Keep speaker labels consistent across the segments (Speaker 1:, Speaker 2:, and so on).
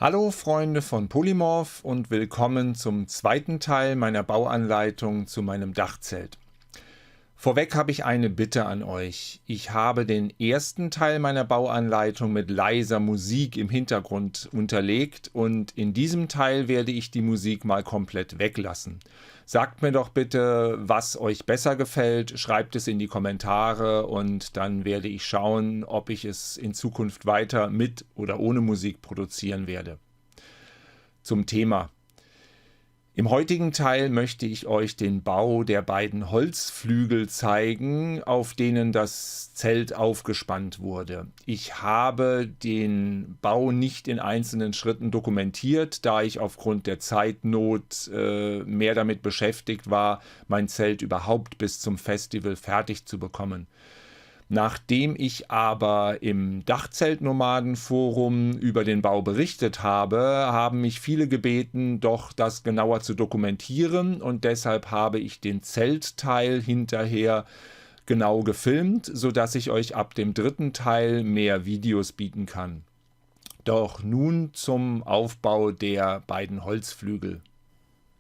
Speaker 1: Hallo Freunde von Polymorph und willkommen zum zweiten Teil meiner Bauanleitung zu meinem Dachzelt. Vorweg habe ich eine Bitte an euch. Ich habe den ersten Teil meiner Bauanleitung mit leiser Musik im Hintergrund unterlegt und in diesem Teil werde ich die Musik mal komplett weglassen. Sagt mir doch bitte, was euch besser gefällt, schreibt es in die Kommentare und dann werde ich schauen, ob ich es in Zukunft weiter mit oder ohne Musik produzieren werde. Zum Thema. Im heutigen Teil möchte ich euch den Bau der beiden Holzflügel zeigen, auf denen das Zelt aufgespannt wurde. Ich habe den Bau nicht in einzelnen Schritten dokumentiert, da ich aufgrund der Zeitnot mehr damit beschäftigt war, mein Zelt überhaupt bis zum Festival fertig zu bekommen. Nachdem ich aber im Dachzeltnomadenforum über den Bau berichtet habe, haben mich viele gebeten, doch das genauer zu dokumentieren, und deshalb habe ich den Zeltteil hinterher genau gefilmt, sodass ich euch ab dem dritten Teil mehr Videos bieten kann. Doch nun zum Aufbau der beiden Holzflügel.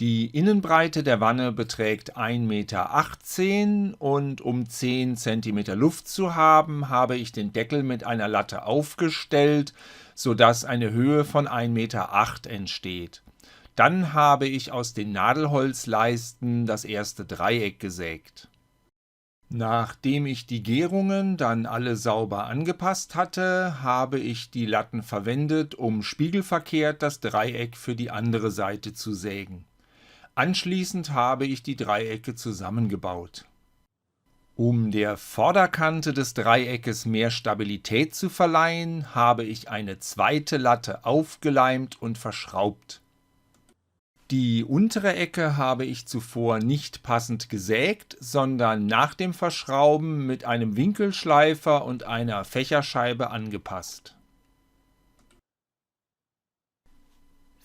Speaker 1: Die Innenbreite der Wanne beträgt 1,18 Meter und um 10 cm Luft zu haben, habe ich den Deckel mit einer Latte aufgestellt, sodass eine Höhe von 1,8 Meter entsteht. Dann habe ich aus den Nadelholzleisten das erste Dreieck gesägt. Nachdem ich die Gärungen dann alle sauber angepasst hatte, habe ich die Latten verwendet, um spiegelverkehrt das Dreieck für die andere Seite zu sägen. Anschließend habe ich die Dreiecke zusammengebaut. Um der Vorderkante des Dreieckes mehr Stabilität zu verleihen, habe ich eine zweite Latte aufgeleimt und verschraubt. Die untere Ecke habe ich zuvor nicht passend gesägt, sondern nach dem Verschrauben mit einem Winkelschleifer und einer Fächerscheibe angepasst.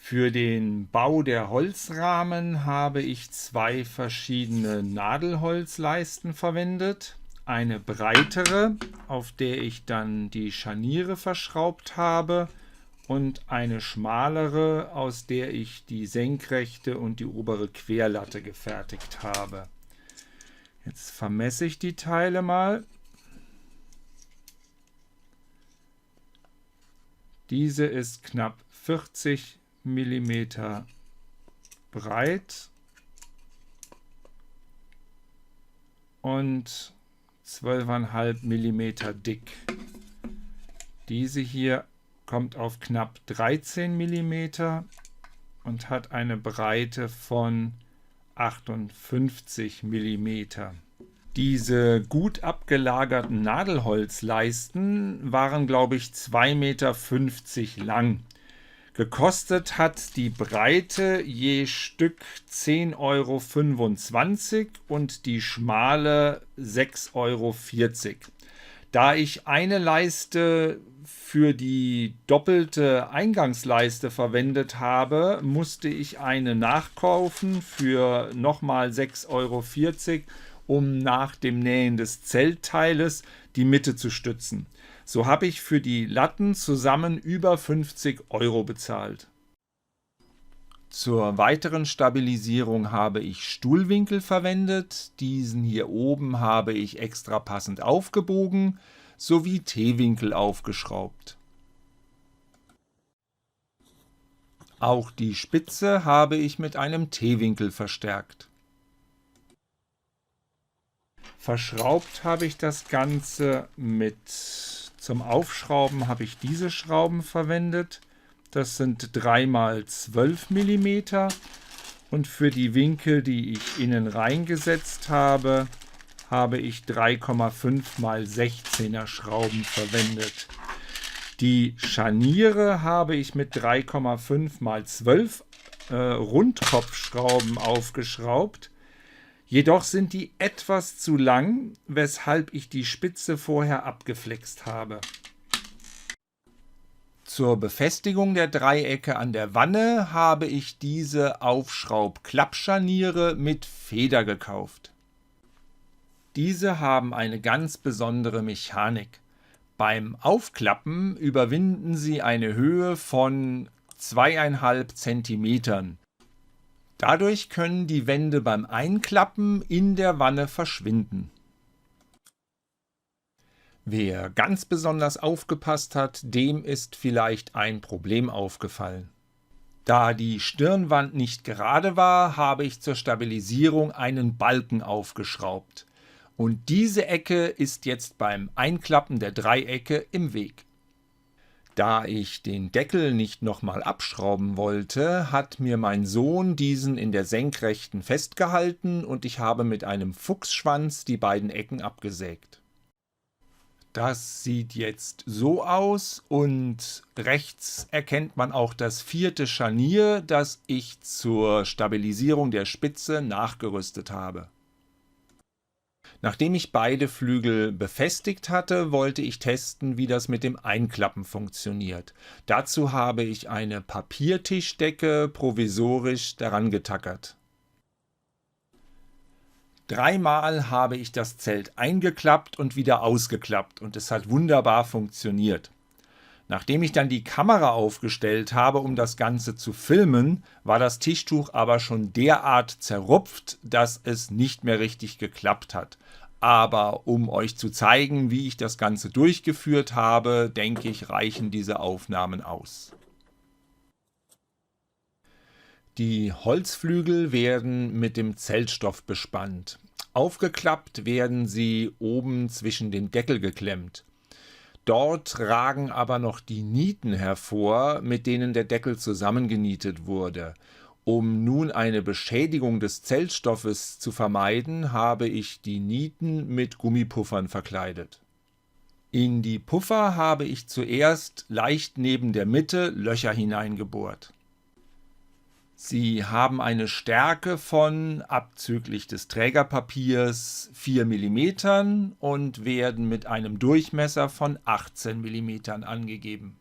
Speaker 1: Für den Bau der Holzrahmen habe ich zwei verschiedene Nadelholzleisten verwendet. Eine breitere, auf der ich dann die Scharniere verschraubt habe, und eine schmalere, aus der ich die senkrechte und die obere Querlatte gefertigt habe. Jetzt vermesse ich die Teile mal. Diese ist knapp 40 Millimeter breit und 12,5 Millimeter dick. Diese hier kommt auf knapp 13 Millimeter und hat eine Breite von 58 Millimeter. Diese gut abgelagerten Nadelholzleisten waren, glaube ich, 2,50 Meter lang. Gekostet hat die Breite je Stück 10,25 € und die schmale 6,40 €. Da ich eine Leiste für die doppelte Eingangsleiste verwendet habe, musste ich eine nachkaufen für nochmal 6,40 €, um nach dem Nähen des Zeltteiles die Mitte zu stützen. So habe ich für die Latten zusammen über 50 € bezahlt. Zur weiteren Stabilisierung habe ich Stuhlwinkel verwendet. Diesen hier oben habe ich extra passend aufgebogen sowie T-Winkel aufgeschraubt. Auch die Spitze habe ich mit einem T-Winkel verstärkt. Verschraubt habe ich das Ganze zum Aufschrauben habe ich diese Schrauben verwendet. Das sind 3x12 mm und für die Winkel, die ich innen reingesetzt habe, habe ich 3,5x16er Schrauben verwendet. Die Scharniere habe ich mit 3,5x12 Rundkopfschrauben aufgeschraubt. Jedoch sind die etwas zu lang, weshalb ich die Spitze vorher abgeflext habe. Zur Befestigung der Dreiecke an der Wanne habe ich diese Aufschraub-Klappscharniere mit Feder gekauft. Diese haben eine ganz besondere Mechanik. Beim Aufklappen überwinden sie eine Höhe von 2,5 Zentimetern. Dadurch können die Wände beim Einklappen in der Wanne verschwinden. Wer ganz besonders aufgepasst hat, dem ist vielleicht ein Problem aufgefallen. Da die Stirnwand nicht gerade war, habe ich zur Stabilisierung einen Balken aufgeschraubt. Und diese Ecke ist jetzt beim Einklappen der Dreiecke im Weg. Da ich den Deckel nicht nochmal abschrauben wollte, hat mir mein Sohn diesen in der Senkrechten festgehalten und ich habe mit einem Fuchsschwanz die beiden Ecken abgesägt. Das sieht jetzt so aus und rechts erkennt man auch das 4. Scharnier, das ich zur Stabilisierung der Spitze nachgerüstet habe. Nachdem ich beide Flügel befestigt hatte, wollte ich testen, wie das mit dem Einklappen funktioniert. Dazu habe ich eine Papiertischdecke provisorisch daran getackert. Dreimal habe ich das Zelt eingeklappt und wieder ausgeklappt und es hat wunderbar funktioniert. Nachdem ich dann die Kamera aufgestellt habe, um das Ganze zu filmen, war das Tischtuch aber schon derart zerrupft, dass es nicht mehr richtig geklappt hat. Aber um euch zu zeigen, wie ich das Ganze durchgeführt habe, denke ich, reichen diese Aufnahmen aus. Die Holzflügel werden mit dem Zeltstoff bespannt. Aufgeklappt werden sie oben zwischen den Deckel geklemmt. Dort ragen aber noch die Nieten hervor, mit denen der Deckel zusammengenietet wurde. Um nun eine Beschädigung des Zeltstoffes zu vermeiden, habe ich die Nieten mit Gummipuffern verkleidet. In die Puffer habe ich zuerst leicht neben der Mitte Löcher hineingebohrt. Sie haben eine Stärke von, abzüglich des Trägerpapiers, 4 mm und werden mit einem Durchmesser von 18 mm angegeben.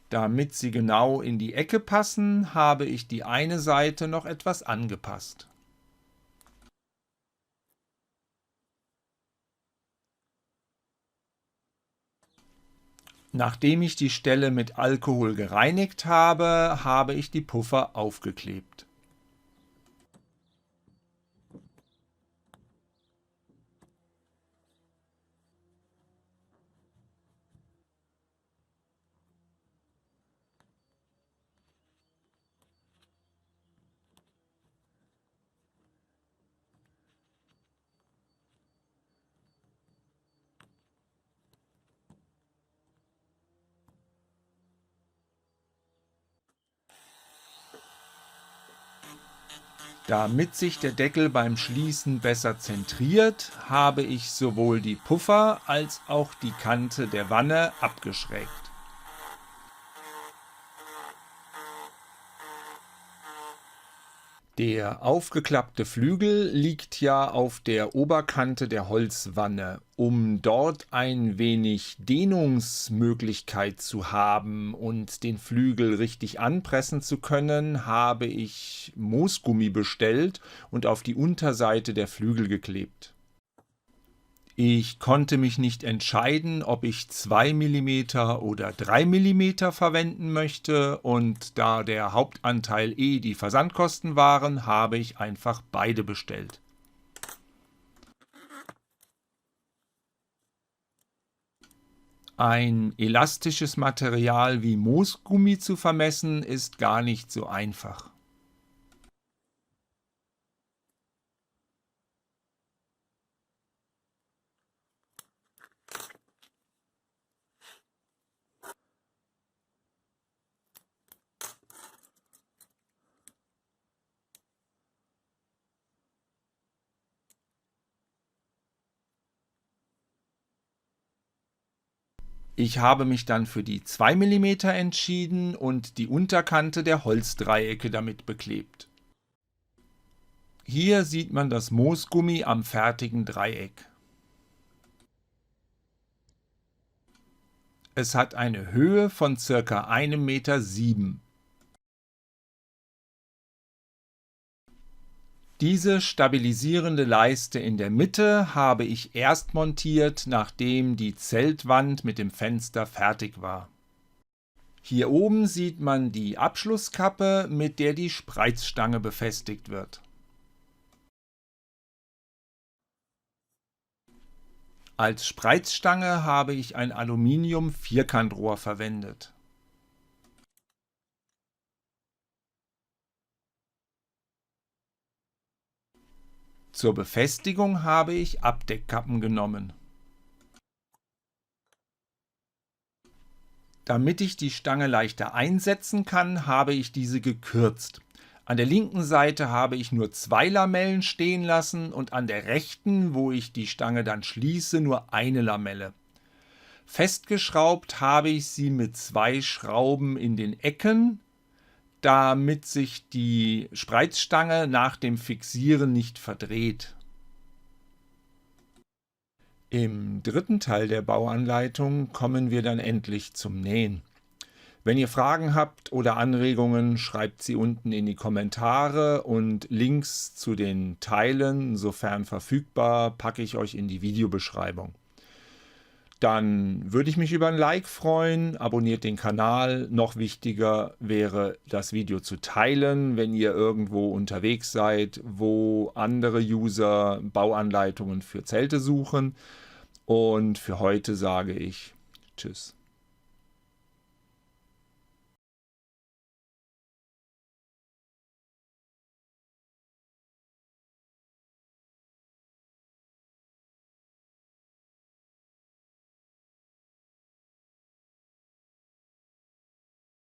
Speaker 1: Damit sie genau in die Ecke passen, habe ich die eine Seite noch etwas angepasst. Nachdem ich die Stelle mit Alkohol gereinigt habe, habe ich die Puffer aufgeklebt. Damit sich der Deckel beim Schließen besser zentriert, habe ich sowohl die Puffer als auch die Kante der Wanne abgeschrägt. Der aufgeklappte Flügel liegt ja auf der Oberkante der Holzwanne. Um dort ein wenig Dehnungsmöglichkeit zu haben und den Flügel richtig anpressen zu können, habe ich Moosgummi bestellt und auf die Unterseite der Flügel geklebt. Ich konnte mich nicht entscheiden, ob ich 2 mm oder 3 mm verwenden möchte, und da der Hauptanteil die Versandkosten waren, habe ich einfach beide bestellt. Ein elastisches Material wie Moosgummi zu vermessen, ist gar nicht so einfach. Ich habe mich dann für die 2 mm entschieden und die Unterkante der Holzdreiecke damit beklebt. Hier sieht man das Moosgummi am fertigen Dreieck. Es hat eine Höhe von ca. 1,7 Meter. Diese stabilisierende Leiste in der Mitte habe ich erst montiert, nachdem die Zeltwand mit dem Fenster fertig war. Hier oben sieht man die Abschlusskappe, mit der die Spreizstange befestigt wird. Als Spreizstange habe ich ein Aluminium-Vierkantrohr verwendet. Zur Befestigung habe ich Abdeckkappen genommen. Damit ich die Stange leichter einsetzen kann, habe ich diese gekürzt. An der linken Seite habe ich nur 2 Lamellen stehen lassen und an der rechten, wo ich die Stange dann schließe, nur eine Lamelle. Festgeschraubt habe ich sie mit 2 Schrauben in den Ecken, damit sich die Spreizstange nach dem Fixieren nicht verdreht. Im dritten Teil der Bauanleitung kommen wir dann endlich zum Nähen. Wenn ihr Fragen habt oder Anregungen, schreibt sie unten in die Kommentare und Links zu den Teilen, sofern verfügbar, packe ich euch in die Videobeschreibung. Dann würde ich mich über ein Like freuen, abonniert den Kanal. Noch wichtiger wäre, das Video zu teilen, wenn ihr irgendwo unterwegs seid, wo andere User Bauanleitungen für Zelte suchen. Und für heute sage ich Tschüss.